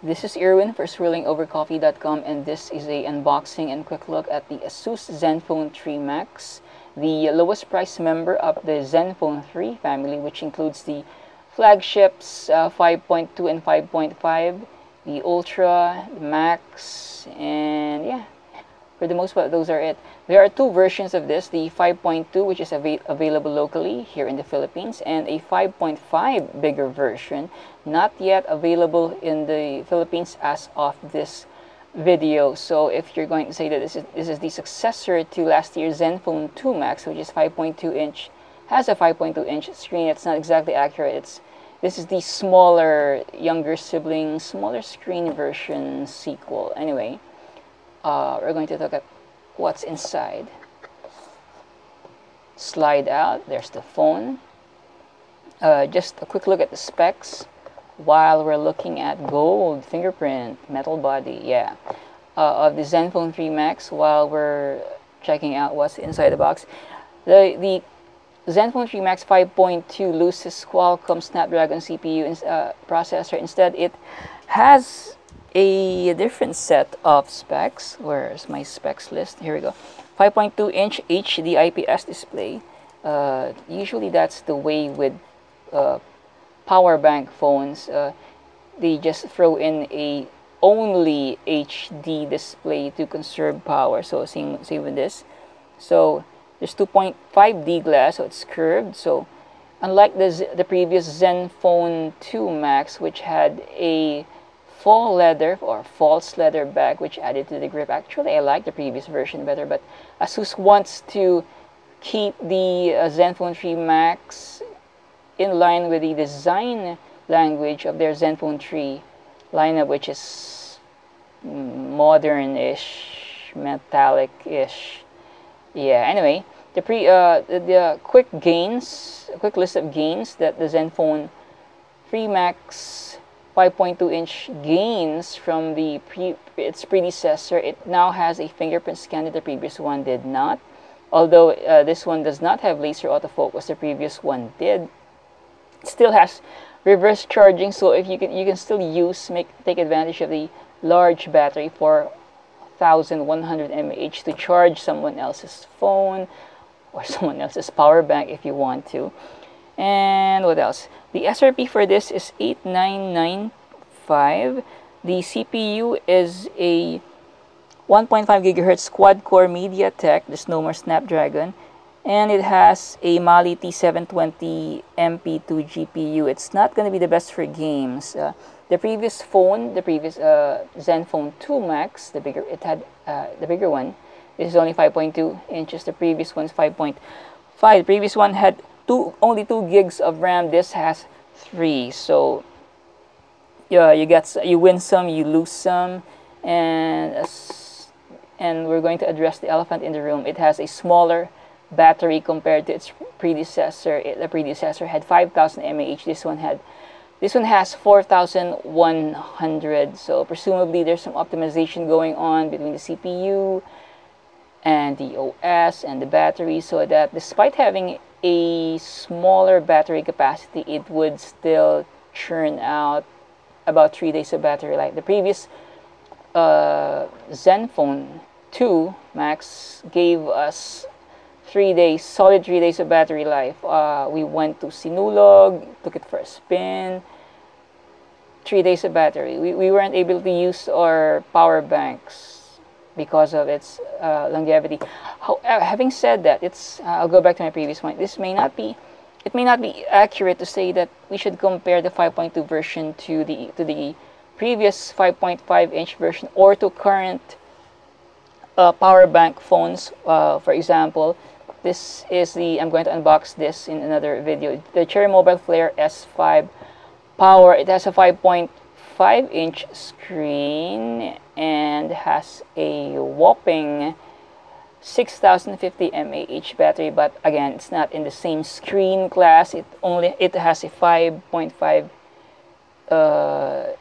This is Irwin for swirlingovercoffee.com, and this is a unboxing and quick look at the ASUS ZenFone 3 Max, the lowest price member of the ZenFone 3 family, which includes the flagships 5.2 and 5.5, the Ultra, the Max, and yeah, for the most part, those are it. There are two versions of this, the 5.2, which is available locally here in the Philippines, and a 5.5 bigger version, not yet available in the Philippines as of this video. So if you're going to say that this is the successor to last year's ZenFone 2 Max, which is 5.2 inch, has a 5.2 inch screen, it's not exactly accurate. This is the smaller, younger sibling, smaller screen version sequel. Anyway, we're going to look at what's inside. Slide out, there's the phone. Just a quick look at the specs while we're looking at gold fingerprint metal body, yeah, of the ZenFone 3 Max while we're checking out what's inside the box. The ZenFone 3 Max 5.2 loses Qualcomm Snapdragon CPU processor. Instead, it has a different set of specs. Where's my specs list? Here we go. 5.2 inch HD IPS display. Usually that's the way with power bank phones. They just throw in a only HD display to conserve power. So same with this. So there's 2.5D glass, so it's curved. So unlike the previous ZenFone 2 Max, which had a faux leather or false leather back, which added to the grip. Actually, I like the previous version better, but ASUS wants to keep the ZenFone 3 Max in line with the design language of their ZenFone 3 lineup, which is modern-ish, metallic-ish. Yeah. Anyway, the quick list of gains that the ZenFone 3 Max 5.2 inch gains from its predecessor. It now has a fingerprint scan that the previous one did not. Although this one does not have laser autofocus, the previous one did. It still has reverse charging, so if you can still take advantage of the large battery, 4100 mAh, to charge someone else's phone or someone else's power bank if you want to. And what else? The SRP for this is 8995. The CPU is a 1.5 GHz quad-core MediaTek. There's no more Snapdragon. And it has a Mali-T720 MP2 GPU. It's not going to be the best for games. The previous ZenFone 2 Max, it had the bigger one. This is only 5.2 inches. The previous one's 5.5. The previous one had only 2 gigs of RAM. This has 3. So yeah, you win some, you lose some, and we're going to address the elephant in the room. It has a smaller battery compared to its predecessor. The predecessor had 5000 mAh. This one has 4100. So presumably there's some optimization going on between the CPU and the OS and the battery, so that despite having a smaller battery capacity, it would still churn out about 3 days of battery life. The previous ZenFone 2 Max gave us 3 days, solid 3 days of battery life. We went to Sinulog, took it for a spin. 3 days of battery. We weren't able to use our power banks because of its longevity. However, having said that, I'll go back to my previous point. It may not be accurate to say that we should compare the 5.2 version to the previous 5.5 inch version or to current power bank phones. For example, I'm going to unbox this in another video. The Cherry Mobile Flare S5 Power. It has a 5.5 inch screen and has a whopping 6050 mAh battery, but again, it's not in the same screen class. It has a 5.5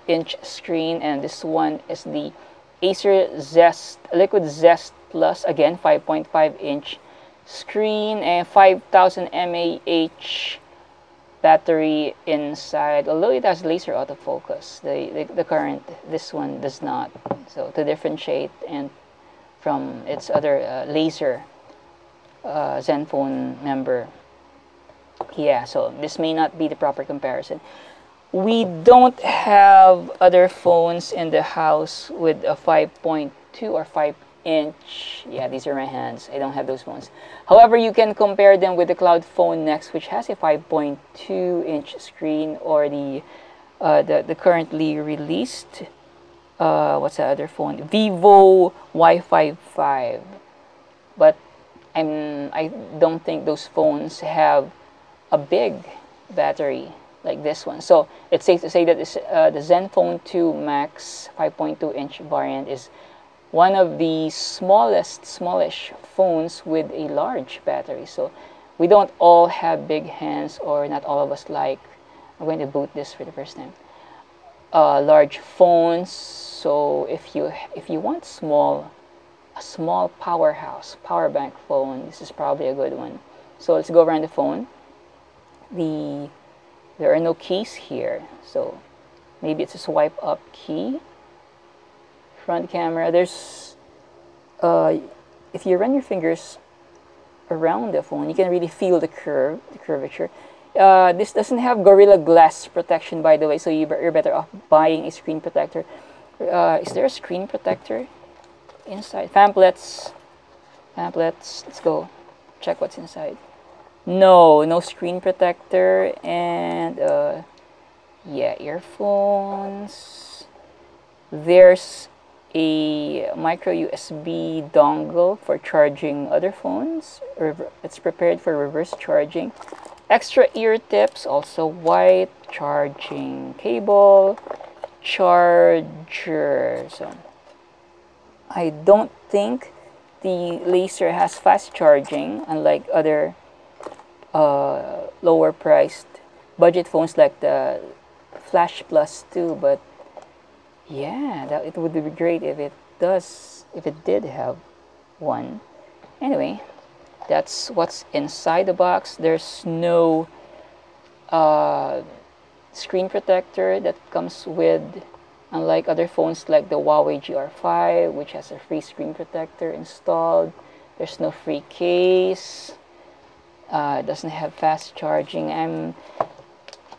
inch screen, and this one is the Acer Liquid Zest Plus, again 5.5 inch screen and 5000 mAh battery inside, although it has laser autofocus. The current, this one does not. So to differentiate and from its other laser ZenFone member. Yeah, so this may not be the proper comparison. We don't have other phones in the house with a 5.2 or 5-inch. Yeah, these are my hands. I don't have those phones. However, you can compare them with the Cloud Phone Next, which has a 5.2-inch screen, or the currently released what's the other phone? Vivo Wi-Fi 5. But I don't think those phones have a big battery like this one. So it's safe to say that this, the ZenFone 2 Max 5.2-inch variant is one of the smallish phones with a large battery. So we don't all have big hands, or not all of us like. I'm going to boot this for the first time. Large phones. So if you want a small powerhouse power bank phone, this is probably a good one. So let's go around the phone. There are no keys here, so maybe it's a swipe up key. Front camera, there's if you run your fingers around the phone, you can really feel the curvature. This doesn't have Gorilla Glass protection, by the way, so you're better off buying a screen protector. Is there a screen protector inside? Pamphlets, let's go check what's inside. No screen protector. And yeah, earphones. There's a micro USB dongle for charging other phones. It's prepared for reverse charging. Extra ear tips, also white. Charging cable, charger. So I don't think the laser has fast charging, unlike other lower priced budget phones like the Flash Plus 2. But yeah, it would be great if it did have one. Anyway, that's what's inside the box. There's no screen protector that comes with, unlike other phones like the Huawei GR5, which has a free screen protector installed. There's no free case. It doesn't have fast charging.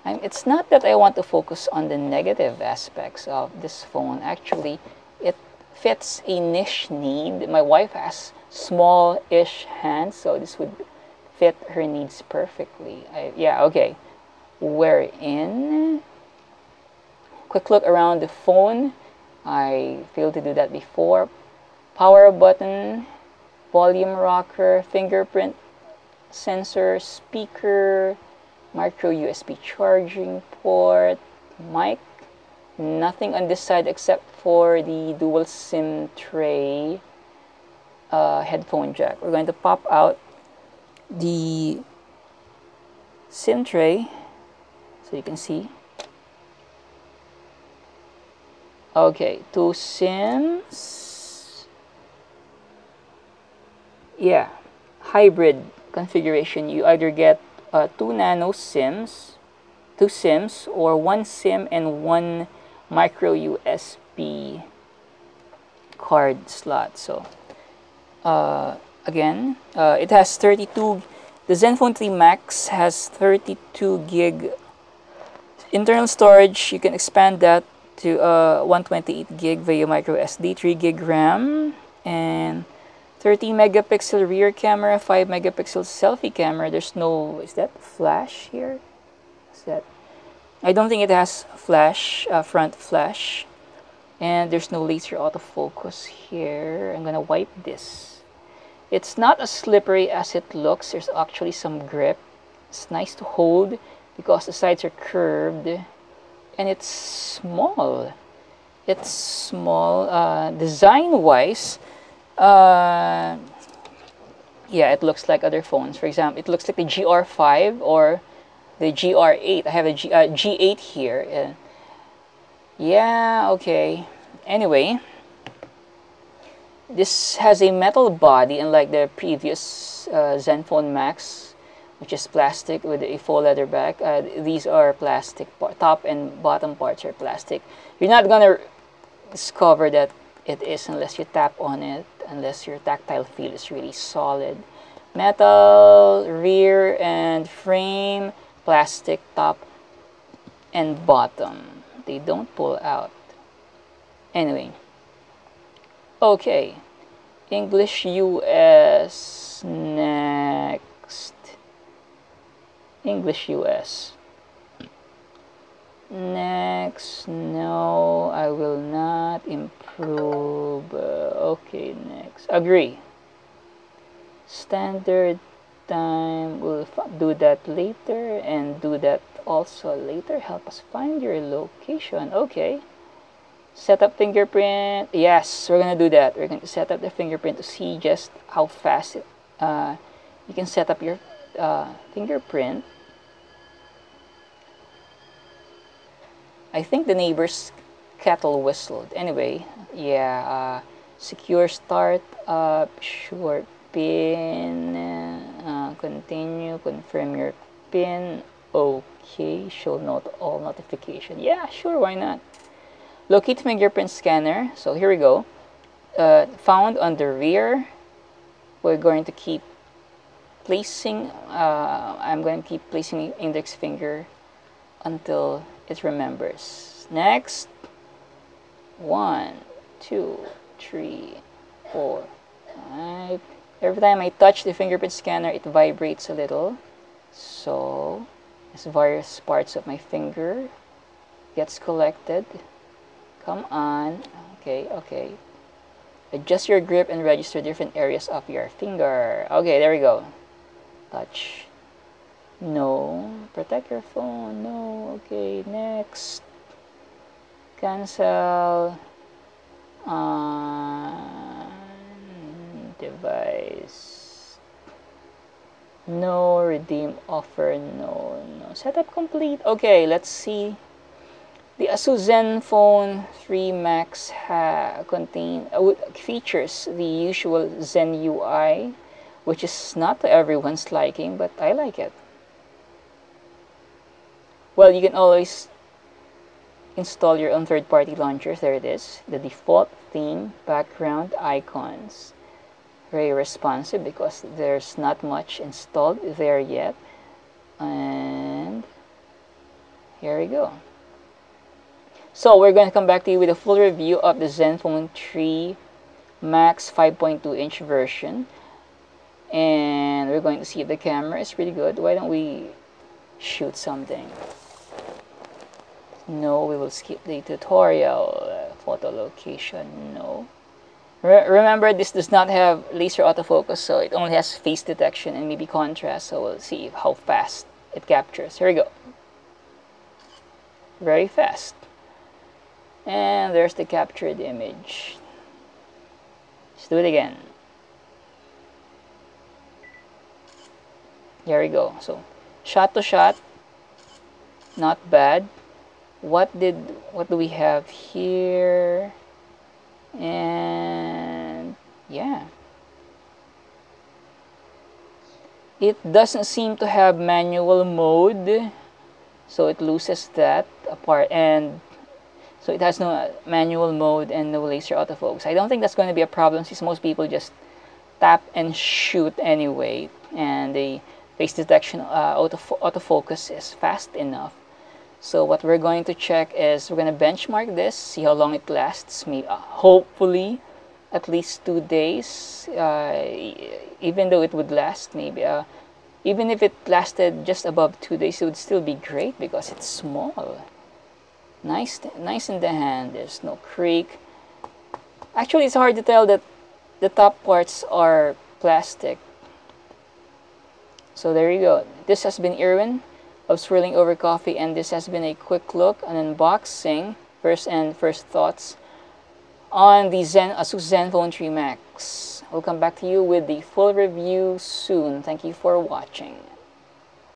It's not that I want to focus on the negative aspects of this phone. Actually, it fits a niche need. My wife has small-ish hands, so this would fit her needs perfectly. Yeah, okay. We're in. Quick look around the phone. I failed to do that before. Power button, volume rocker, fingerprint sensor, speaker, micro USB charging port, mic. Nothing on this side except for the dual SIM tray headphone jack. We're going to pop out the SIM tray so you can see. Okay, 2 SIMs. Yeah, hybrid configuration. You either get 2 nano SIMs, 2 SIMs, or 1 SIM and 1 micro USB card slot. So again, it has 32. The ZenFone 3 Max has 32 gig internal storage. You can expand that to 128 gig via microSD, 3 gig RAM, and 30 megapixel rear camera, 5 megapixel selfie camera. There's no, is that flash here? Is that? I don't think it has flash, front flash. And there's no laser autofocus here. I'm gonna wipe this. It's not as slippery as it looks. There's actually some grip. It's nice to hold because the sides are curved. And it's small. It's small. Design-wise, yeah, it looks like other phones. For example, it looks like the GR5 or the GR8. I have a G8 here. Yeah, okay. Anyway, this has a metal body, unlike the previous ZenFone Max, which is plastic with a faux leather back. These are plastic, top and bottom parts are plastic. You're not gonna discover that it is unless you tap on it, unless your tactile feel is really solid. Metal, rear and frame, plastic top and bottom. They don't pull out. Anyway, okay, English US next. English US. Next, no, I will not improve. Okay, next. Agree. Standard time, we'll do that later, and do that also later. Help us find your location. Okay. Set up fingerprint. Yes, we're gonna do that. We're going to set up the fingerprint to see just how fast it, you can set up your fingerprint. I think the neighbor's kettle whistled. Anyway, yeah, secure start up, sure pin, continue, confirm your pin, okay, show note all notification. Yeah, sure, why not? Locate fingerprint scanner. So here we go. Found on the rear. We're going to keep placing, I'm going to keep placing index finger until it remembers. Next. 1, 2, 3, 4, 5. Every time I touch the fingerprint scanner, it vibrates a little. So, as various parts of my finger gets collected. Come on. Okay, okay. Adjust your grip and register different areas of your finger. Okay, there we go. Touch. No. Protect your phone. No. Okay, next. Cancel. Device. No. Redeem offer. No. No. Setup complete. Okay, let's see. The ASUS ZenFone 3 Max features the usual ZenUI, which is not to everyone's liking, but I like it. Well, you can always install your own third-party launchers. There it is. The default theme, background, icons. Very responsive because there's not much installed there yet. And here we go. So we're going to come back to you with a full review of the ZenFone 3 Max 5.2-inch version. And we're going to see if the camera is pretty good. Why don't we shoot something? No, we will skip the tutorial. Photo location, no. Remember, this does not have laser autofocus, so it only has face detection and maybe contrast. So we'll see how fast it captures. Here we go. Very fast. And there's the captured image. Let's do it again. Here we go. So, shot to shot, not bad. What do we have here? And yeah, it doesn't seem to have manual mode, so it loses that apart, and so it has no manual mode and no laser autofocus. I don't think that's going to be a problem since most people just tap and shoot anyway, and the face detection autofocus is fast enough. So what we're going to check is we're going to benchmark this, see how long it lasts. Maybe, hopefully at least 2 days, even though it would last maybe, even if it lasted just above 2 days, it would still be great because it's small. Nice in the hand. There's no creak. Actually, it's hard to tell that the top parts are plastic. So there you go. This has been Irwin of Swirling Over Coffee, and this has been a quick look, an unboxing, first thoughts on the ASUS ZenFone 3 Max. We'll come back to you with the full review soon. Thank you for watching.